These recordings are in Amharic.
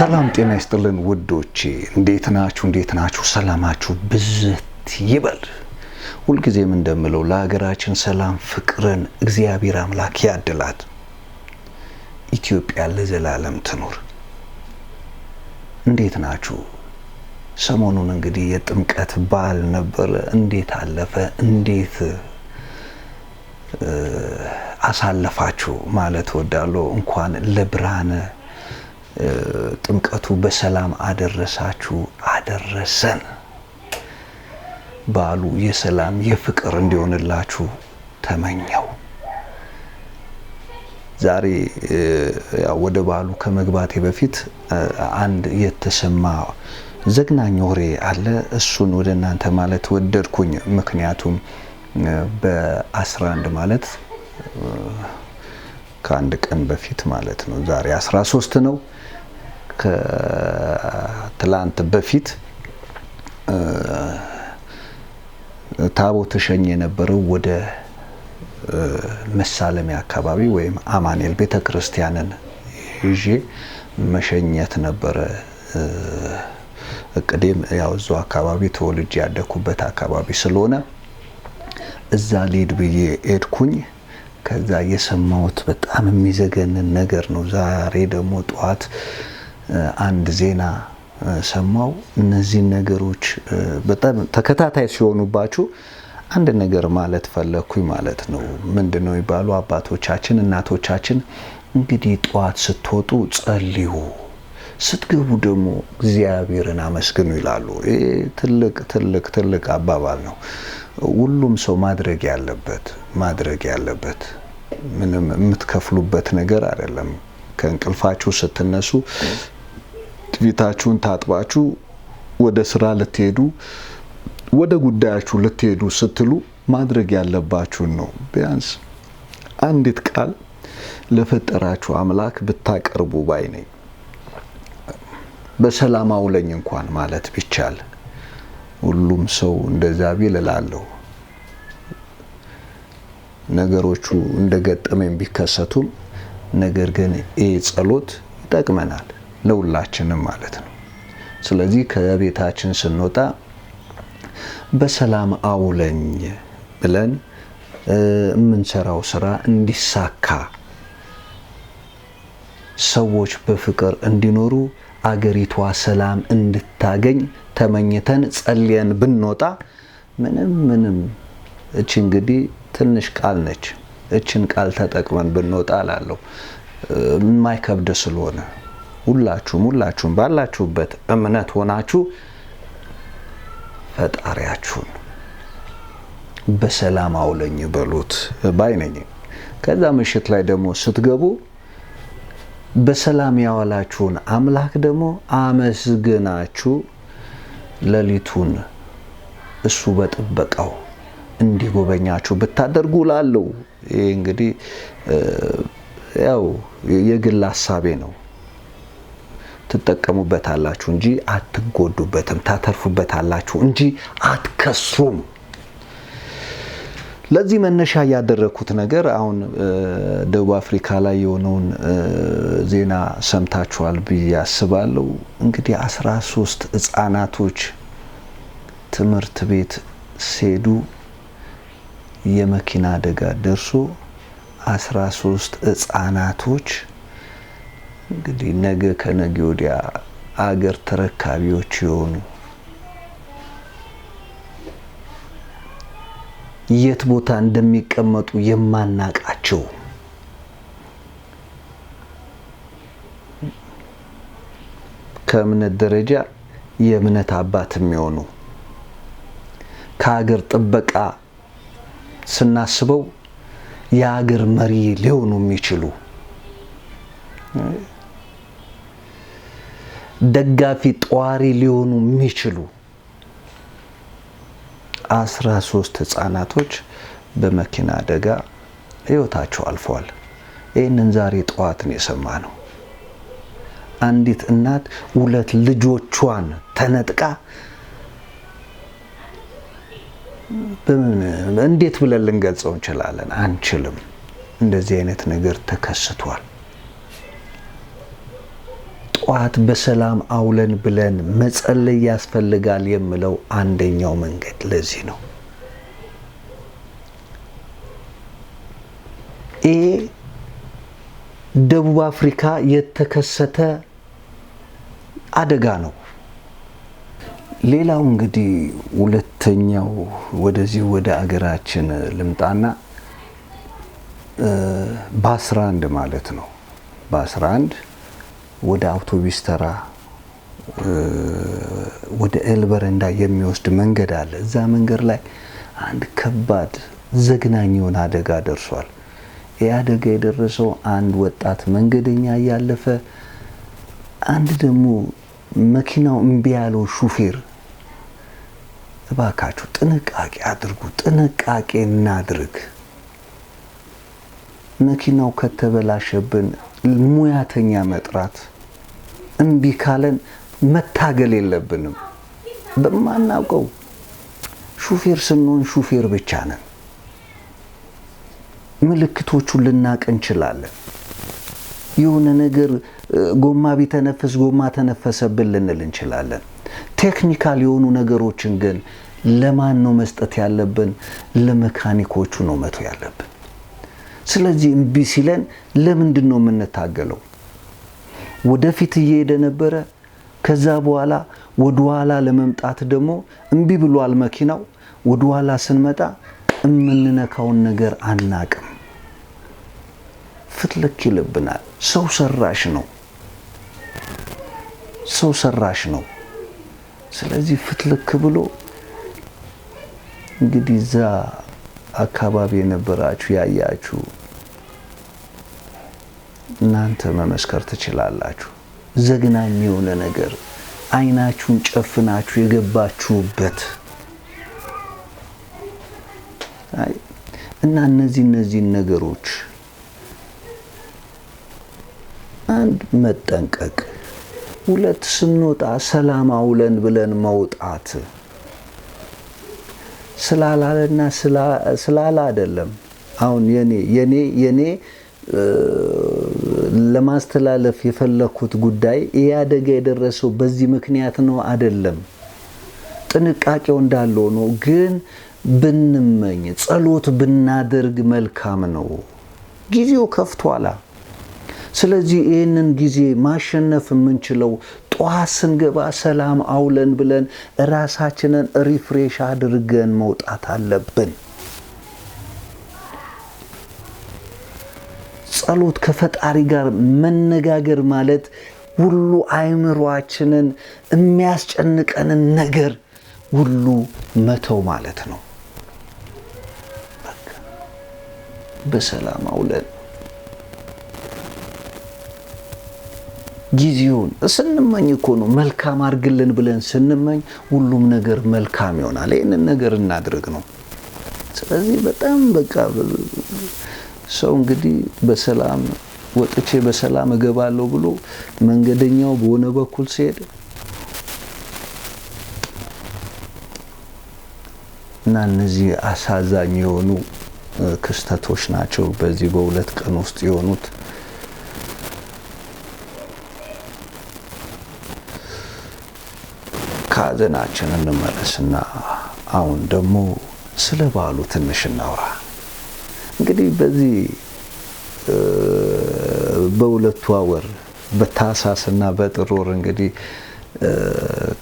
ሰላም ጤና ይስጥልን ውዶቼ፣ እንዴት ናችሁ? ሰላማችሁ ብዝት ይበል። ሁልጊዜም እንደምለው ለሀገራችን ሰላም ፍቅርን እግዚአብሔር አምላክ ያድላት። ኢትዮጵያ ለዘላለም ትኑር። እንዴት ናችሁ? ሰሞኑን እንግዲህ የጥምቀት በዓል ነበር። እንዴት አለፈ? እንዴት አሳለፋችሁ ማለት ወዳለው እንኳን ለብርሃነ ጥምቀቱ በሰላም አደረሳችሁ አደረሰን። በዓሉ የሰላም የፍቅር እንዲሆንላችሁ ተመኘው። ዛሬ ወደ በዓሉ ከመግባቴ በፊት አንድ የተሰማ ዘግናኝ ወሬ አለ። እሱን ወደ እናንተ ማለት ወደድኩኝ። ምክንያቱም በ11 ማለት ከአንድ ቀን በፊት ማለት ነው። ዛሬ 13 ነው። ከትላንት በፊት ታቦት ተሸኘ የነበረው ወደ መሳለሚያ አካባቢ ወይም አማኑኤል ቤተክርስቲያንን ይዤ መሸኘት ነበረ እቅዴም። ያው እዛው አካባቢ ተወልጄ ያደኩበት አካባቢ ስለሆነ እዛ ልሂድ ብዬ ሄድኩኝ። ከዛ የሰማሁት በጣም የሚዘገንን ነገር ነው። ዛሬ ደግሞ ጠዋት አንድ ዜና ሰማው። እነዚህ ነገሮች በጣም ተከታታይ ሲሆኑባችሁ አንድ ነገር ማለት ፈለኩኝ ማለት ነው። ምንድነው ይባሉ አባቶቻችን እናቶቻችን እንግዲህ ጠዋት ስትወጡ ጸልዩ፣ ስትገቡ ደግሞ እግዚአብሔርን አመስግኑ ይላሉ። ይሄ ትልቅ አባባል ነው። ሁሉም ሰው ማድረግ ያለበት ምንም የምትከፍሉበት ነገር አይደለም። ከእንቅልፋችሁ ስትነሱ ፊታችሁን ታጥባችሁ ወደ ስራ ልትሄዱ ወደ ጉዳያችሁ ልትሄዱ ስትሉ ማድረግ ያለባችሁን ነው። ቢያንስ አንዲት ቃል ለፈጠራችሁ አምላክ ብታቀርቡ ባይ ነኝ። በሰላም አውለኝ እንኳን ማለት ቢቻል ሁሉም ሰው እንደዛ ቢል እላለሁ። ነገሮቹ እንደገጠመኝ ቢከሰቱም ነገር ግን ይህ ጸሎት ይጠቅመናል ለሁላችንም ማለት ነው። ስለዚህ ከቤታችን ስንወጣ በሰላም አውለኝ ብለን የምንሰራው ስራ እንዲሳካ፣ ሰዎች በፍቅር እንዲኖሩ፣ አገሪቷ ሰላም እንድታገኝ ተመኝተን ጸልየን ብንወጣ ምንም እቺ እንግዲህ ትንሽ ቃል ነች። እችን ቃል ተጠቅመን ብንወጣ እላለሁ የማይከብድ ስለሆነ ሁላችሁም ባላችሁበት እምነት ሆናችሁ ፈጣሪያችሁን በሰላም አውለኝ በሉት ባይ ነኝ። ከዛ ምሽት ላይ ደግሞ ስትገቡ በሰላም ያዋላችሁን አምላክ ደግሞ አመስግናችሁ ሌሊቱን እሱ በጥበቃው እንዲጎበኛችሁ ብታደርጉ ላለው። ይሄ እንግዲህ ያው የግል ሐሳቤ ነው። ትጠቀሙበታላችሁ እንጂ አትጎዱበትም፣ ታተርፉበታላችሁ እንጂ አትከስሩም። ለዚህ መነሻ ያደረኩት ነገር አሁን ደቡብ አፍሪካ ላይ የሆነውን ዜና ሰምታችኋል ብዬ አስባለሁ። እንግዲህ 13 ህፃናቶች ትምህርት ቤት ሲሄዱ የመኪና አደጋ ደርሶ 13 ህፃናቶች እንግዲህ ነገ ከነገ ወዲያ አገር ተረካቢዎች የሆኑ የት ቦታ እንደሚቀመጡ የማናቃቸው ከእምነት ደረጃ የእምነት አባት የሚሆኑ ከሀገር ጥበቃ ስናስበው የሀገር መሪ ሊሆኑ የሚችሉ ደጋፊ ጧሪ ሊሆኑ የሚችሉ 13 ህፃናቶች በመኪና አደጋ ህይወታቸው አልፏል። ይህንን ዛሬ ጠዋት ነው የሰማነው። አንዲት እናት 2 ልጆቿን ተነጥቃ እንዴት ብለን ልንገልጸው እንችላለን? አንችልም። እንደዚህ አይነት ነገር ተከስቷል። ጠዋት በሰላም አውለን ብለን መጸለይ ያስፈልጋል የምለው አንደኛው መንገድ ለዚህ ነው። ይሄ ደቡብ አፍሪካ የተከሰተ አደጋ ነው። ሌላው እንግዲህ ሁለተኛው ወደዚህ ወደ አገራችን ልምጣና በ11 ማለት ነው። በ11 ወደ አውቶቡስ ተራ ወደ ኤልበረንዳ የሚወስድ መንገድ አለ። እዛ መንገድ ላይ አንድ ከባድ ዘግናኝ የሆነ አደጋ ደርሷል። ይህ አደጋ የደረሰው አንድ ወጣት መንገደኛ እያለፈ፣ አንድ ደግሞ መኪናው እምቢ ያለው ሹፌር። እባካችሁ ጥንቃቄ አድርጉ፣ ጥንቃቄ እናድርግ። መኪናው ከተበላሸብን ሙያተኛ መጥራት፣ እምቢ ካለን መታገል የለብንም። በማናውቀው ሹፌር ስንሆን ሹፌር ብቻ ነን። ምልክቶቹን ልናቅ እንችላለን። የሆነ ነገር ጎማ ቢተነፍስ ጎማ ተነፈሰብን ልንል እንችላለን። ቴክኒካል የሆኑ ነገሮችን ግን ለማን ነው መስጠት ያለብን? ለመካኒኮቹ ነው መተው ያለብን። ስለዚህ እምቢ ሲለን ለምንድን ነው የምንታገለው? ወደፊት እየሄደ ነበረ። ከዛ በኋላ ወደኋላ ለመምጣት ደግሞ እምቢ ብሏል መኪናው። ወደኋላ ስንመጣ የምንነካውን ነገር አናቅም። ፍትልክ ይልብናል። ሰው ሰራሽ ነው፣ ሰው ሰራሽ ነው። ስለዚህ ፍትልክ ብሎ እንግዲህ እዛ አካባቢ የነበራችሁ ያያችሁ እናንተ መመስከር ትችላላችሁ። ዘግናኝ የሆነ ነገር አይናችሁን ጨፍናችሁ የገባችሁበት እና እነዚህ ነገሮች አንድ መጠንቀቅ፣ ሁለት ስንወጣ ሰላም አውለን ብለን መውጣት። ስላላለና ስላላ አይደለም። አሁን የኔ ለማስተላለፍ የፈለኩት ጉዳይ ይሄ አደጋ የደረሰው በዚህ ምክንያት ነው አይደለም። ጥንቃቄው እንዳለው ነው። ግን ብንመኝ ጸሎት ብናደርግ መልካም ነው። ጊዜው ከፍቷላ። ስለዚህ ይህንን ጊዜ ማሸነፍ የምንችለው ጠዋት ስንገባ ሰላም አውለን ብለን ራሳችንን ሪፍሬሽ አድርገን መውጣት አለብን። ጸሎት ከፈጣሪ ጋር መነጋገር ማለት ሁሉ አእምሯችንን የሚያስጨንቀንን ነገር ሁሉ መተው ማለት ነው። በቃ በሰላም አውለን ጊዜውን ስንመኝ እኮ ነው መልካም አድርግልን ብለን ስንመኝ ሁሉም ነገር መልካም ይሆናል። ይህንን ነገር እናድርግ ነው። ስለዚህ በጣም በቃ ሰው እንግዲህ በሰላም ወጥቼ በሰላም እገባለሁ ብሎ መንገደኛው በሆነ በኩል ሲሄድ እና እነዚህ አሳዛኝ የሆኑ ክስተቶች ናቸው በዚህ በሁለት ቀን ውስጥ የሆኑት። ከሀዘናችን እንመለስና አሁን ደግሞ ስለ በዓሉ ትንሽ እናውራ። እንግዲህ በዚህ በሁለቱ ወር በታህሳስና በጥር ወር እንግዲህ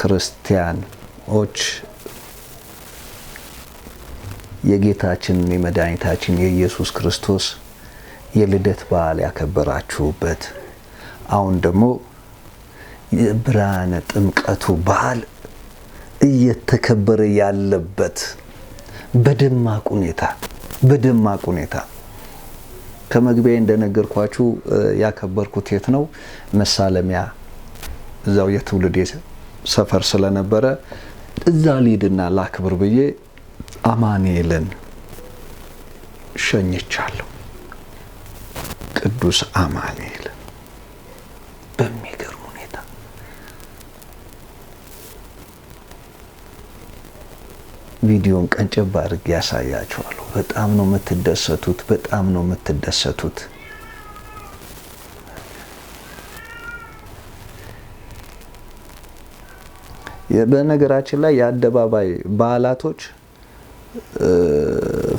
ክርስቲያኖች የጌታችን የመድኃኒታችን የኢየሱስ ክርስቶስ የልደት በዓል ያከበራችሁበት፣ አሁን ደግሞ የብርሃነ ጥምቀቱ በዓል እየተከበረ ያለበት በደማቅ ሁኔታ ከመግቢያ እንደነገርኳችሁ ያከበርኩት የት ነው? መሳለሚያ እዛው የትውልድ ሰፈር ስለነበረ እዛ ልሂድና ላክብር ብዬ አማኑኤልን ሸኝቻለሁ። ቅዱስ አማኑኤል በሚገርም ሁኔታ ቪዲዮን ቀንጨብ አድርጌ ያሳያችኋለሁ። በጣም ነው የምትደሰቱት። በነገራችን ላይ የአደባባይ በዓላቶች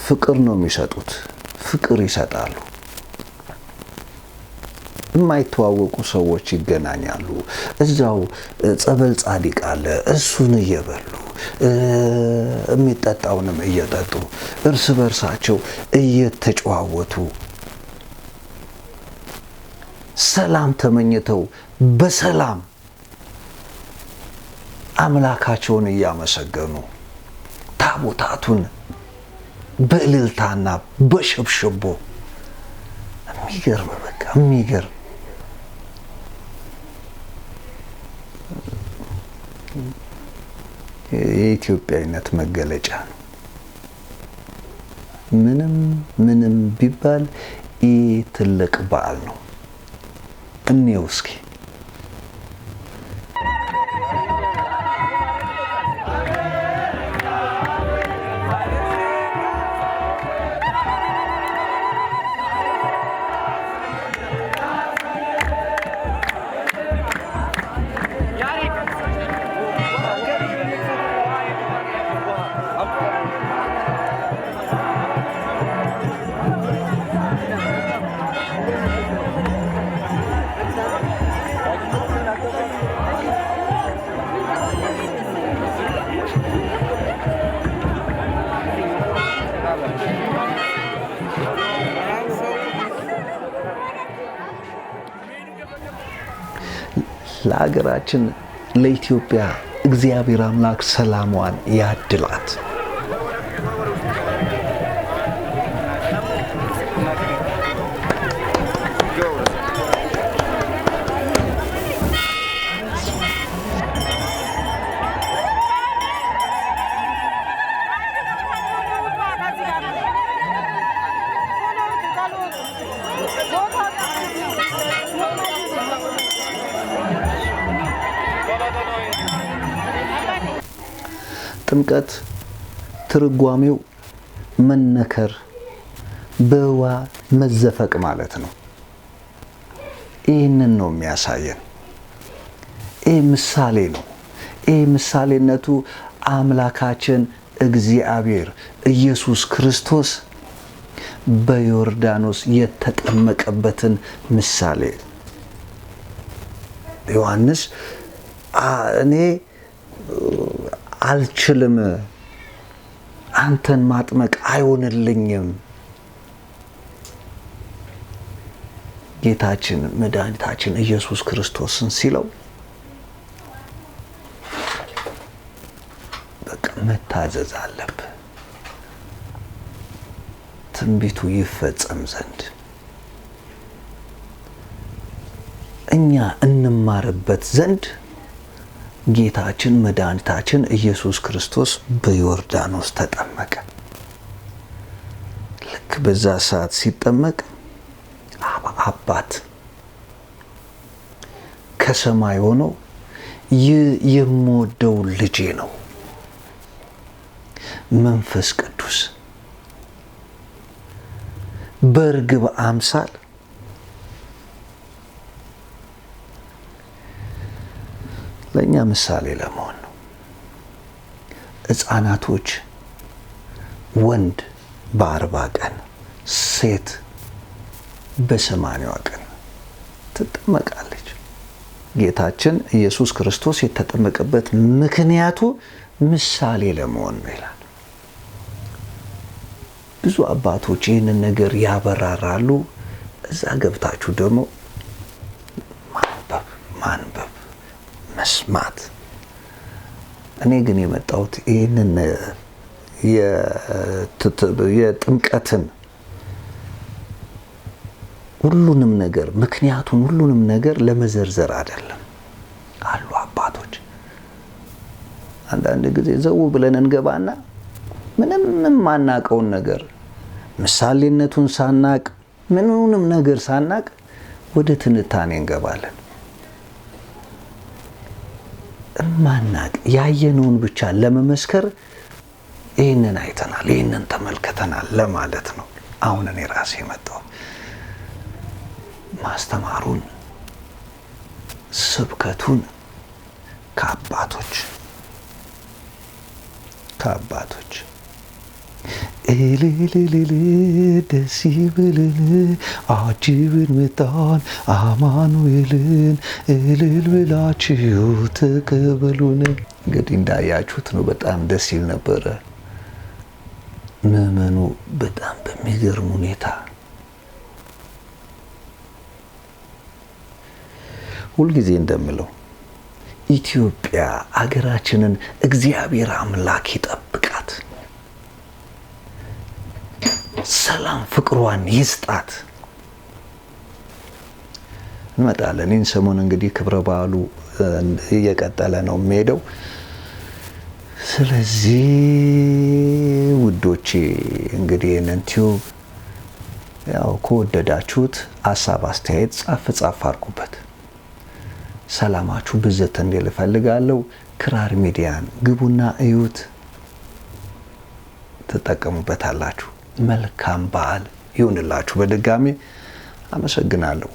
ፍቅር ነው የሚሰጡት፣ ፍቅር ይሰጣሉ። የማይተዋወቁ ሰዎች ይገናኛሉ። እዛው ጸበል ጻዲቅ አለ፣ እሱን እየበሉ የሚጠጣውንም እየጠጡ እርስ በርሳቸው እየተጨዋወቱ ሰላም ተመኝተው በሰላም አምላካቸውን እያመሰገኑ ታቦታቱን በእልልታና በሽብሽቦ የሚገርም በቃ የሚገርም የኢትዮጵያዊነት መገለጫ ነው። ምንም ቢባል ይህ ትልቅ በዓል ነው። እንየው እስኪ። ለሀገራችን ለኢትዮጵያ እግዚአብሔር አምላክ ሰላሟን ያድላት። ጥምቀት ትርጓሜው መነከር፣ በውሃ መዘፈቅ ማለት ነው። ይህንን ነው የሚያሳየን። ይህ ምሳሌ ነው። ይህ ምሳሌነቱ አምላካችን እግዚአብሔር ኢየሱስ ክርስቶስ በዮርዳኖስ የተጠመቀበትን ምሳሌ ዮሐንስ እኔ አልችልም፣ አንተን ማጥመቅ አይሆንልኝም፣ ጌታችን መድኃኒታችን ኢየሱስ ክርስቶስን ሲለው በቃ መታዘዝ አለብህ፣ ትንቢቱ ይፈጸም ዘንድ እኛ እንማርበት ዘንድ ጌታችን መድኃኒታችን ኢየሱስ ክርስቶስ በዮርዳኖስ ተጠመቀ። ልክ በዛ ሰዓት ሲጠመቅ አባት ከሰማይ ሆኖ ይህ የምወደው ልጄ ነው፣ መንፈስ ቅዱስ በርግብ አምሳል ለእኛ ምሳሌ ለመሆን ነው። ሕፃናቶች ወንድ በ40 ቀን ሴት በ80 ቀን ትጠመቃለች። ጌታችን ኢየሱስ ክርስቶስ የተጠመቀበት ምክንያቱ ምሳሌ ለመሆን ነው ይላል። ብዙ አባቶች ይህንን ነገር ያበራራሉ። እዛ ገብታችሁ ደግሞ ማንበብ መስማት። እኔ ግን የመጣሁት ይህንን የጥምቀትን ሁሉንም ነገር ምክንያቱን ሁሉንም ነገር ለመዘርዘር አይደለም። አሉ አባቶች አንዳንድ ጊዜ ዘው ብለን እንገባና ምንም ማናቀውን ነገር ምሳሌነቱን ሳናቅ ምንንም ነገር ሳናቅ ወደ ትንታኔ እንገባለን። ማናቅ ያየነውን ብቻ ለመመስከር ይህንን አይተናል፣ ይህንን ተመልክተናል ለማለት ነው። አሁን እኔ ራሴ መጣሁ ማስተማሩን ስብከቱን ከአባቶች ከአባቶች እልልልል ደስ ይበለን አጅብን መጣን አማኑኤልን እልል ብላችሁ ተቀበሉን። እንግዲህ እንዳያችሁት ነው። በጣም ደስ ይል ነበረ። ምዕመኑ በጣም በሚገርም ሁኔታ ሁልጊዜ እንደምለው ኢትዮጵያ አገራችንን እግዚአብሔር አምላክ ይጠብቃት፣ ሰላም ፍቅሯን ይስጣት። እንመጣለን። ይህን ሰሞን እንግዲህ ክብረ በዓሉ እየቀጠለ ነው የሚሄደው። ስለዚህ ውዶቼ እንግዲህ ይህንን ቲዩብ ያው ከወደዳችሁት ሀሳብ አስተያየት ጻፍ አድርጉበት። ሰላማችሁ ብዘት እንዲል እፈልጋለሁ። ክራር ሚዲያን ግቡና እዩት፣ ትጠቀሙበታላችሁ። መልካም በዓል ይሁንላችሁ። በድጋሚ አመሰግናለሁ።